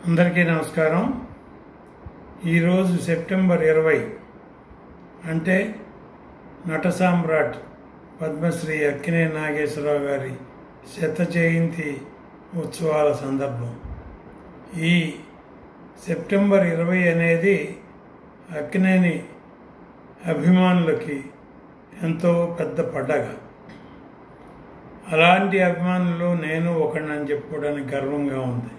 అందరికీ నమస్కారం. ఈరోజు సెప్టెంబర్ 20 అంటే నట సామ్రాట్ పద్మశ్రీ అక్కినేని నాగేశ్వరరావు గారి శత జయంతి ఉత్సవాల సందర్భం. ఈ సెప్టెంబర్ 20 అనేది అక్కినేని అభిమానులకి ఎంతో పెద్ద పండగ. అలాంటి అభిమానులు నేను ఒకడినని చెప్పుకోవడానికి గర్వంగా ఉంది.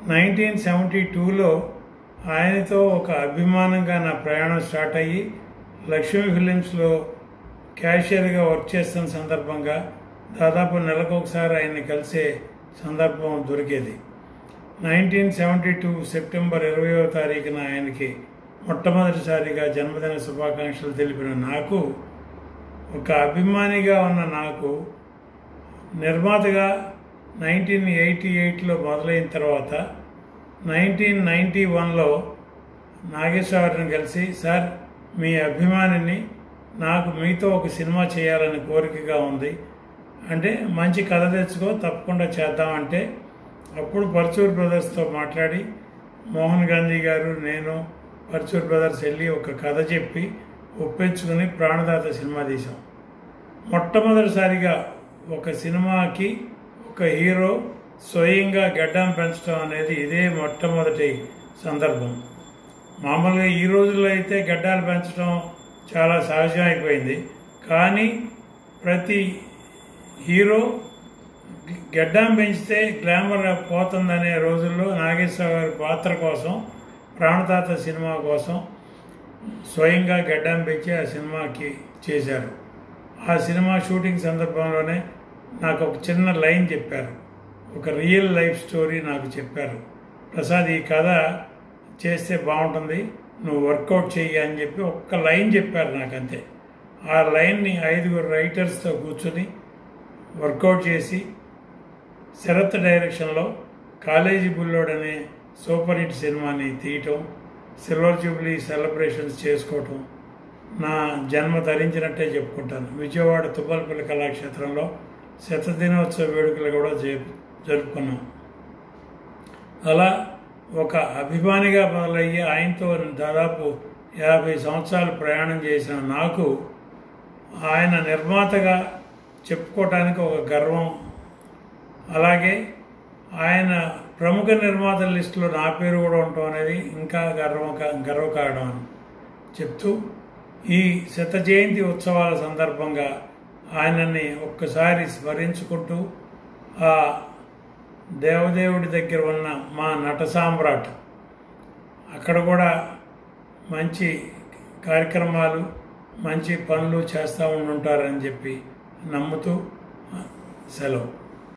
1972లో ఆయనతో ఒక అభిమానంగా నా ప్రయాణం స్టార్ట్ అయ్యి లక్ష్మీ ఫిలిమ్స్లో క్యాషియర్గా వర్క్ చేస్తున్న సందర్భంగా దాదాపు నెలకు ఒకసారి ఆయన్ని కలిసే సందర్భం దొరికేది. 1972 సెప్టెంబర్ 20వ తారీఖున ఆయనకి మొట్టమొదటిసారిగా జన్మదిన శుభాకాంక్షలు తెలిపిన నాకు, ఒక అభిమానిగా ఉన్న నాకు, నిర్మాతగా 1988లో మొదలైన తర్వాత 1991లో నాగేశ్వరరావుని కలిసి, సార్ మీ అభిమానిని, నాకు మీతో ఒక సినిమా చేయాలని కోరికగా ఉంది అంటే, మంచి కథ తెచ్చుకో తప్పకుండా చేద్దామంటే, అప్పుడు పర్చూర్ బ్రదర్స్తో మాట్లాడి మోహన్ గాంధీ గారు, నేను, పర్చూర్ బ్రదర్స్ వెళ్ళి ఒక కథ చెప్పి ఒప్పించుకుని ప్రాణదాత సినిమా తీసాం. మొట్టమొదటిసారిగా ఒక సినిమాకి ఒక హీరో స్వయంగా గడ్డం పెంచడం అనేది ఇదే మొట్టమొదటి సందర్భం. మామూలుగా ఈ రోజుల్లో అయితే గడ్డాలు పెంచడం చాలా సహజం అయిపోయింది. కానీ ప్రతి హీరో గడ్డం పెంచితే గ్లామర్ పోతుందనే రోజుల్లో నాగేశ్వర గారి పాత్ర కోసం, ప్రాణదాత సినిమా కోసం స్వయంగా గడ్డం పెంచి ఆ సినిమాకి చేశారు. ఆ సినిమా షూటింగ్ సందర్భంలోనే నాకు ఒక చిన్న లైన్ చెప్పారు, ఒక రియల్ లైఫ్ స్టోరీ నాకు చెప్పారు. ప్రసాద్, ఈ కథ చేస్తే బాగుంటుంది, నువ్వు వర్కౌట్ చెయ్యి అని చెప్పి ఒక్క లైన్ చెప్పారు నాకు, అంతే. ఆ లైన్ని 5 రైటర్స్తో కూర్చొని వర్కౌట్ చేసి శరత్ డైరెక్షన్లో కాలేజీ బుల్లోడ్ అనే సూపర్ హిట్ సినిమాని తీయటం, సిల్వర్ జూబ్లీ సెలబ్రేషన్స్ చేసుకోవటం నా జన్మ ధరించినట్టే చెప్పుకుంటాను. విజయవాడ తుమ్మలపల్లి కళాక్షేత్రంలో శతదినోత్సవ వేడుకలు కూడా జరుపుకున్నాం. అలా ఒక అభిమానిగా మొదలయ్యి ఆయనతో దాదాపు 50 సంవత్సరాలు ప్రయాణం చేసిన నాకు ఆయన నిర్మాతగా చెప్పుకోవటానికి ఒక గర్వం. అలాగే ఆయన ప్రముఖ నిర్మాతల లిస్టులో నా పేరు కూడా ఉండటం అనేది ఇంకా గర్వకారణం అని చెప్తూ, ఈ శత జయంతి ఉత్సవాల సందర్భంగా ఆయనని ఒక్కసారి స్మరించుకుంటూ, ఆ దేవదేవుడి దగ్గర ఉన్న మా నట సామ్రాట్ అక్కడ కూడా మంచి కార్యక్రమాలు, మంచి పనులు చేస్తూ ఉండుంటారని చెప్పి నమ్ముతూ సెలవు.